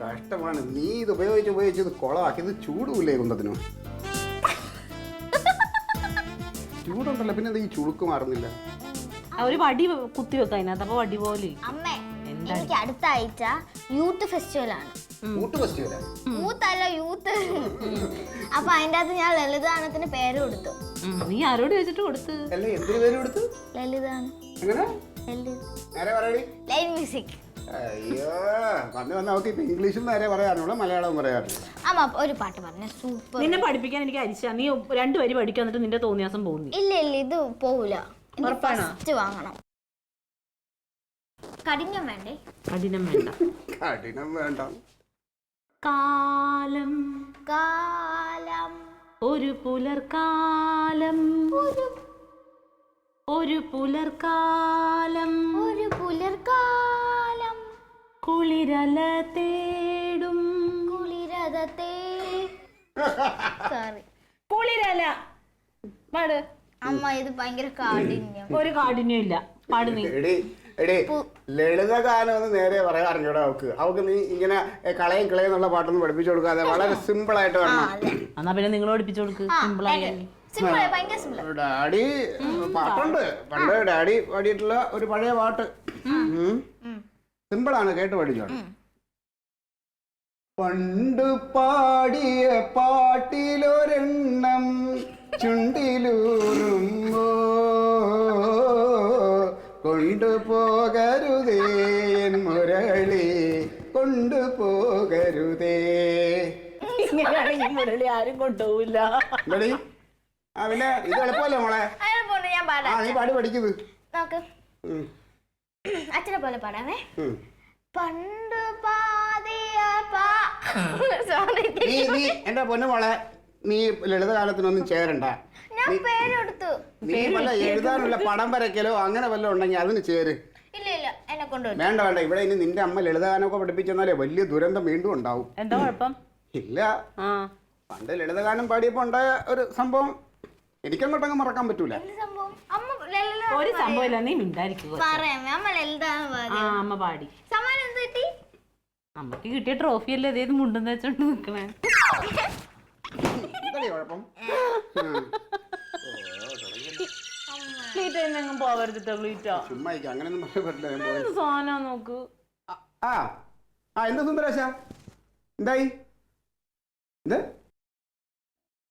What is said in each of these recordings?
കഷ്ടമാണ്. നീ ഇത് ഉപയോഗിച്ച് കൊളമാക്കി. ഇത് ചൂടുമില്ലേ കുന്തത്തിനും? ചൂടുണ്ടല്ലോ, പിന്നെ ഈ ചുളുക്ക് മാറുന്നില്ല. ഒരു വടി കുത്തി വെക്ക അതിനകത്ത്, അപ്പൊ വടി പോലെ. അമ്മേ, എനിക്ക് അടുത്ത ആഴ്ച യൂത്ത് ഫെസ്റ്റിവൽ ആണ്. യൂത്ത് അല്ല, യൂത്ത്. അപ്പൊ അതിന്റെ അകത്ത് ഞാൻ ലളിതാനത്തിന് പേര് കൊടുത്തു. നീ ആരോട് വെച്ചിട്ട് കൊടുത്ത്? ലളിതാണ്. Line music. അയ്യോ, വന്ന് അവർക്ക് ഇപ്പൊ ഇംഗ്ലീഷും നേരെ പറയാനുള്ള മലയാളവും പറയാറില്ല. അമ്മ ഒരു പാട്ട് പറഞ്ഞ സൂപ്പർ. നിന്നെ പഠിപ്പിക്കാൻ എനിക്ക് അരിച്ച. നീ 2 വരി പഠിക്കാൻ എന്നിട്ട് നിന്റെ തോന്നിയാസം പോകുന്നു. ഇല്ല ഇത് പോവൂല. ഫസ്റ്റ് വാങ്ങണം. കഠിനം വേണ്ടേ? കഠിനം വേണ്ട. കഠിനം വേണ്ട. കാലം കാലം ഒരു പുലർക്കാലം, ഒരു പുലർക്കാലം, ഒരു പുലർക്കാലം, കുളിരല തേടും, കുളിരതേ. സോറി, കുളിരല പാട്. അമ്മ ഇത് ഭയങ്കര കാഠിന്യം. ഒരു കാഠിന്യം ഇല്ല, പാട് നീ. ലളിതഗാനം ഒന്ന് നേരെ പറയാൻ അറിഞ്ഞൂടാ അവക്ക്. നീ ഇങ്ങനെ കളയും കളയെന്നുള്ള പാട്ടൊന്നും പഠിപ്പിച്ചു കൊടുക്കാതെ വളരെ സിമ്പിൾ ആയിട്ട് വേണം. എന്നാ പിന്നെ നിങ്ങൾ പഠിപ്പിച്ചു കൊടുക്ക്. സിമ്പിളായി. ഡാഡി പാട്ടുണ്ട്, പണ്ട് ഡാഡി പാടിയിട്ടുള്ള ഒരു പഴയ പാട്ട്. സിമ്പിളാണ്, കേട്ട് പഠിച്ചോളൂ. പണ്ട് പാടിയ പാട്ടിലൊരെണ്ണം ചുണ്ടിലൂറുമ്പോ കൊണ്ടുപോകരുതേ മുരളി, കൊണ്ടുപോകരുതേ. ഇങ്ങനെയാണെങ്കിൽ മുരളി ആരും കൊണ്ടുപോവില്ല. പിന്നെ ഇത് എളുപ്പമല്ലേ മോളെ? നീ പാടി പഠിക്കുന്നത്. അച്ഛനെ പോലെ പാടാമേ. പണ്ട് നീ എന്റെ പൊന്നു മോളെ, നീ ലളിതകാലത്തിനൊന്നും ചേരണ്ട. നീ വല്ല എഴുതാനുള്ള പടം വരയ്ക്കലോ അങ്ങനെ വല്ലതും ഉണ്ടെങ്കിൽ അതിന് ചേര്. വേണ്ട വേണ്ട, ഇവിടെ ഇനി നിന്റെ അമ്മ ലളിതഗാനമൊക്കെ പഠിപ്പിച്ചെന്നാലേ വലിയ ദുരന്തം വീണ്ടും ഉണ്ടാവും. എന്താ കുഴപ്പം? ഇല്ല, പണ്ട് ലളിതഗാനം പാടിയപ്പോ ഉണ്ടായ ഒരു സംഭവം എനിക്കങ്ങോട്ടങ്ങ് മറക്കാൻ പറ്റൂല. ഒരു സംഭവമില്ല, നീ മിണ്ടായിരിക്കും. അമ്മ പാടി. അമ്മക്ക് കിട്ടിയ ട്രോഫി അല്ലേ ഏത് മുണ്ടെന്ന് വെച്ചോണ്ട് നിക്കണേ. സാധനം നോക്ക്. എന്താ സുന്ദരേശ, എന്തായി?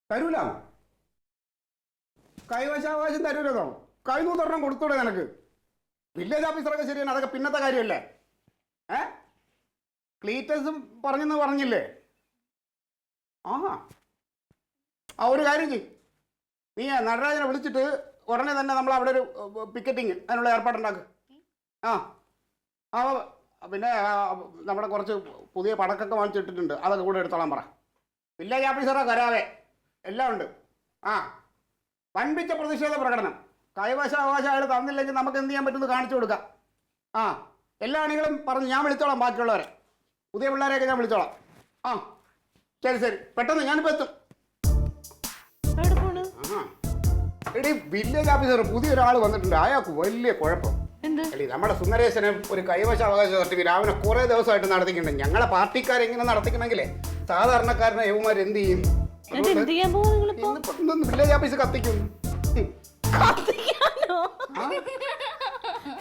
തരൂലോ? കൈവശാവകാശം തരൂലോ? കൈനൂത്തൊരെണ്ണം കൊടുത്തൂടെ നിനക്ക്? വില്ലേജ് ഓഫീസറൊക്കെ ശരിയാണ്, അതൊക്കെ പിന്നത്തെ കാര്യമല്ലേ. ക്ലീറ്റസും പറഞ്ഞെന്ന് പറഞ്ഞില്ലേ? ഒരു കാര്യം ചെയ്യും, നീ നടരാജനെ വിളിച്ചിട്ട് ഉടനെ തന്നെ നമ്മൾ അവിടെ ഒരു പിക്കറ്റിങ് അതിനുള്ള ഏർപ്പാടുണ്ടാക്കുക. പിന്നെ നമ്മുടെ കുറച്ച് പുതിയ പടക്കൊക്കെ വാങ്ങിച്ചിട്ടിട്ടുണ്ട്, അതൊക്കെ കൂടെ എടുത്തോളാൻ പറ. വില്ലേജ് ഓഫീസറോ കരാവേ എല്ലാം ഉണ്ട്. വൻപിച്ച പ്രതിഷേധ പ്രകടനം. കൈവശാവകാശം അയാൾ തന്നില്ലെങ്കിൽ നമുക്ക് എന്ത് ചെയ്യാൻ പറ്റുമെന്ന് കാണിച്ചു കൊടുക്കാം. എല്ലാ അണികളും പറഞ്ഞ് ഞാൻ വിളിച്ചോളാം, ബാക്കിയുള്ളവരെ പുതിയ പിള്ളേരെയൊക്കെ ഞാൻ വിളിച്ചോളാം. ശരി ശരി, പെട്ടെന്ന് ഞാനിപ്പോൾ എത്തും. വില്ലേജ് ഓഫീസർ പുതിയൊരാൾ വന്നിട്ടുണ്ട്, അയാൾക്ക് വലിയ കുഴപ്പം. നമ്മുടെ സുന്ദരേശന് ഒരു കൈവശാവകാശ സർട്ടിഫിക്കറ്റ് അവനെ കുറെ ദിവസമായിട്ട് നടത്തിക്കുന്നുണ്ട്. ഞങ്ങളെ പാർട്ടിക്കാരെങ്ങനെ നടത്തിക്കണമെങ്കിലേ സാധാരണക്കാരനെ യവന്മാർ എന്ത് ചെയ്യും? വില്ലേജ് ഓഫീസ് കത്തിക്കും.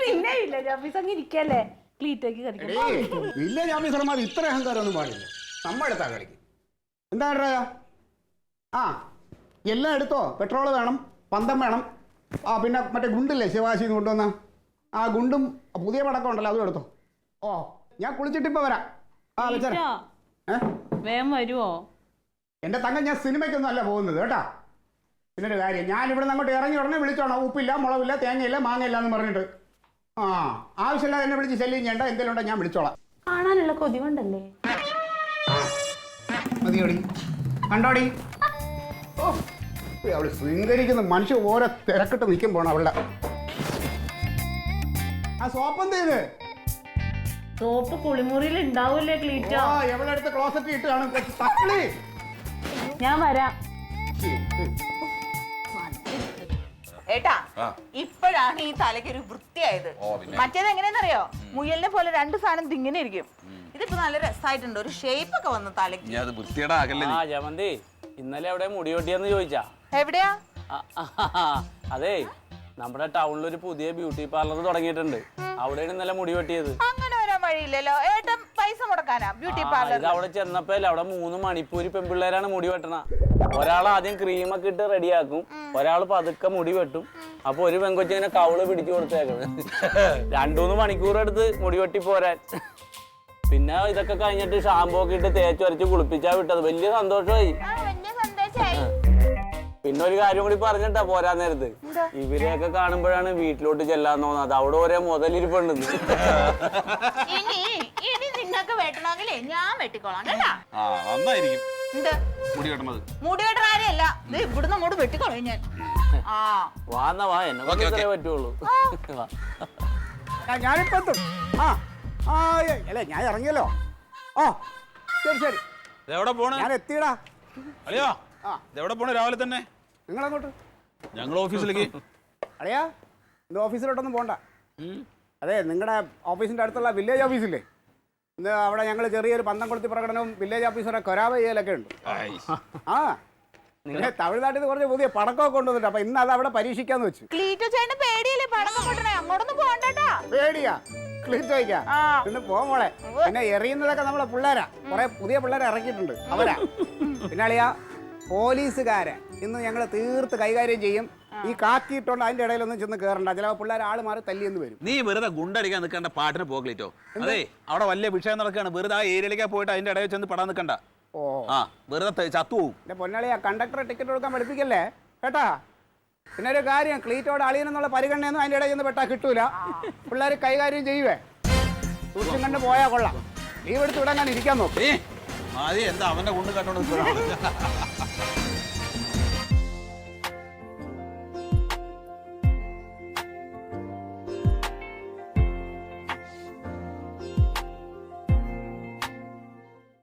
പിന്നെ വില്ലേജ് ഓഫീസ് അങ്ങ് ഇരിക്കല്ലേ, വില്ലേജ് ഓഫീസർമാർ ഇത്ര അഹങ്കാരമൊന്നും പാടില്ല. നമ്മളെടുത്താ കളിക്കും. എന്താ എല്ലാം എടുത്തോ. പെട്രോൾ വേണം, പന്തം വേണം, പിന്നെ മറ്റേ ഗുണ്ടില്ലേ ശിവാശിന്ന് കൊണ്ടുവന്ന ഗുണ്ടും പുതിയ പടക്കം ഉണ്ടല്ലോ, അതും എടുത്തോ. ഞാൻ കുളിച്ചിട്ടിപ്പോ വരാം. വേഗം വരുവോ? എന്റെ തങ്കം, ഞാൻ സിനിമയ്ക്കൊന്നും അല്ല പോകുന്നത് കേട്ടാ. പിന്നൊരു കാര്യം, ഞാൻ ഇവിടെ നിന്ന് അങ്ങോട്ട് ഇറങ്ങി ഉടനെ വിളിച്ചോണം. ഉപ്പില്ല, മുളകില്ല, തേങ്ങയില്ല, മാങ്ങയില്ല എന്ന് പറഞ്ഞിട്ട് ആവശ്യമില്ലാതെ എന്നെ വിളിച്ച് ശല്യം ചെയ്യണ്ട. എന്തെങ്കിലും ഉണ്ടോ ഞാൻ വിളിച്ചോളാം. കാണാനുള്ള കൊതി കൊണ്ടല്ലേ. മതിയോടി, കണ്ടോടി. അവള് ശൃംഗരിക്കുന്ന മനുഷ്യ ഓരോ തിരക്കിട്ട് നിൽക്കും പോണം അവളുടെ. സോപ്പ് എന്ത് ചെയ്ത്? സോപ്പ് കുളിമുറിയിൽ ഉണ്ടാവൂലേ ക്ലീറ്റ? എവിടെ അടുത്ത് ക്ലോസറ്റ് ഇട്ട് കാണും. ഞാൻ വരാം. ഏട്ടാ, ഇപ്പോഴാണ് ഈ തലയ്ക്ക് ഒരു വൃത്തിയായത്. മറ്റേത് എങ്ങനെയാണെന്നറിയോ? മുയലിനെ പോലെ 2 സാധനം ഇങ്ങനെ ഇരിക്കും. ഇതിപ്പോ നല്ല രസമായിട്ടുണ്ട്, ഒരു ഷേപ്പ് ഒക്കെ വന്നു തലയ്ക്ക്. നീ അത് വൃത്തിയേടാകല്ലേ ആ ജമന്തി ഇന്നലെ എവിടെ മുടി വെട്ടിയെന്ന് ചോദിച്ചാ? എവിടെയാ? അതെ നമ്മുടെ ടൗണിൽ ഒരു പുതിയ ബ്യൂട്ടി പാർലർ തുടങ്ങിയിട്ടുണ്ട്. അവിടെയാണ് ഇന്നലെ മുടി വെട്ടിയത്. അങ്ങനെ വരാൻ വഴിയില്ലല്ലോ. ഏട്ടൻ പൈസ മുടക്കാനാ ബ്യൂട്ടി ഇത് പാർലർ? അവിടെ ചെന്നപ്പോ അവിടെ 3 മണിപ്പൂരി പെൺപിള്ളേരാണ് മുടി വെട്ടണ. ഒരാൾ ആദ്യം ക്രീമൊക്കെ ഇട്ട് റെഡിയാക്കും, ഒരാൾ പതുക്കെ മുടി വെട്ടും. അപ്പൊ ഒരു പെങ്കൊച്ചിങ്ങനെ കവള് പിടിച്ചു കൊടുത്തേക്കണ്. 2-3 മണിക്കൂർ എടുത്ത് മുടി വെട്ടി പോരാൻ. പിന്നെ ഇതൊക്കെ കഴിഞ്ഞിട്ട് ഷാമ്പൂ ഒക്കെ ഇട്ട് തേച്ച് വരച്ച് കുളിപ്പിച്ചാ വിട്ടത്. വലിയ സന്തോഷമായി. വലിയ സന്തോഷായി. പിന്നെ ഒരു കാര്യം കൂടി പറഞ്ഞിട്ടാ പോരാൻ നേരത്ത്, ഇവരെയൊക്കെ കാണുമ്പോഴാണ് വീട്ടിലോട്ട് ചെല്ലാൻ തോന്നുന്നത്. അവിടെ ഒരേ മുതലിരിപ്പുണ്ടെന്ന്. ഇനി നിങ്ങക്ക് വെട്ടണമെങ്കിലേ ഞാൻ വെട്ടിക്കോളാം കേട്ടാ. ആ നന്നായിരിക്കും എന്ത് മുടി കെട്ടണത്. മുടി വെട്ടണ കാര്യമല്ല, ഇത് ഇവിടുന്ന് അങ്ങോട്ട് വെട്ടിക്കോളാം ഞാൻ. ആ വാന്നാ വാ, എന്നെ കൊണ്ട് ഇത്രേ പറ്റുള്ളൂ. വാ. ഞാനിപ്പോ എത്തും. അല്ലേ ഞാൻ ഇറങ്ങിയല്ലോ. ആ ശരി ശരി, എവിടെ പോണേ? ഞാൻ എത്തിയടാ. അളിയാ എവിടെ പോണേ രാവിലെ തന്നെ? നിങ്ങളങ്ങോട്ട്. ഞങ്ങൾ ഓഫീസിലേക്ക്. അളിയാ ഇന്ന് ഓഫീസിലോട്ടൊന്നും പോണ്ട. അതെ, നിങ്ങളുടെ ഓഫീസിൻ്റെ അടുത്തുള്ള വില്ലേജ് ഓഫീസില്ലേ, ഇന്ന് അവിടെ ഞങ്ങൾ ചെറിയൊരു പന്തം കൊളുത്തി പ്രകടനവും വില്ലേജ് ഓഫീസറെ കൊരാവ ചെയ്യലൊക്കെ ഉണ്ട്. ആ പിന്നെ തമിഴ്നാട്ടിൽ നിന്ന് കുറച്ച് പുതിയ പടക്കമൊക്കെ കൊണ്ടുവന്നിട്ട് അപ്പൊ ഇന്ന് അത് അവിടെ പരീക്ഷിക്കാന്ന് വെച്ചു. ക്ലീറ്റോ ചേട്ടന് പേടിയല്ലേ പടക്കം പൊട്ടണേ? അങ്ങോട്ടൊന്നും പോകണ്ടട്ടാ. പേടിയാ? ക്ലീറ്റോയ്ക്കാ? പിന്നെ മോളെ. പിന്നെ എറിയുന്നതൊക്കെ നമ്മളെ പിള്ളേരാ, കുറെ പുതിയ പിള്ളേരെ ഇറക്കിയിട്ടുണ്ട്, അവരാ. പിന്നെ അളിയാ പോലീസുകാരെ ഇന്ന് ഞങ്ങൾ തീർത്ത് കൈകാര്യം ചെയ്യും. ഈ കാക്കിയിട്ടുണ്ട് അതിന്റെ ഇടയിലൊന്നും ചെന്ന് കയറണ്ട, ചില പിള്ളേർ ആള് മാറി തല്ലിയെന്ന് വരും. നീ വെറുതെ ഗുണ്ടടിക്കാൻ നിൽക്കേണ്ട, പാട്ടിന് പോകലിറ്റോ. അതെ അവിടെ വലിയ വിഷയം നടക്കുകയാണ്, വെറുതെ ആ ഏരിയയിലേക്ക് പോയിട്ട് അതിന്റെ ഇടയിൽ ചെന്ന് പെടാൻ നിൽക്കണ്ട. ഓ ആ വെറുതെ ചത്തുപോകും. എന്റെ പൊന്നാളിയാ, കണ്ടക്ടറെ ടിക്കറ്റ് കൊടുക്കാൻ പഠിപ്പിക്കല്ലേ കേട്ടാ. പിന്നെ ഒരു കാര്യം, ക്ലീറ്റോട് അളിയനെന്നുള്ള പരിഗണനയൊന്നും അതിന്റെ ഇടയിൽ ചെന്ന് പെട്ടാ കിട്ടൂല. പിള്ളേർ കൈകാര്യം ചെയ്യുവേ, സൂക്ഷ്യം കണ്ട് പോയാ കൊള്ളാം. ലീവ് എടുത്ത് വിടാൻ ഞാൻ ഇരിക്കാൻ നോക്കും. മതി, എന്താ അവന്റെ കൊണ്ട് കണ്ടോണ്ട്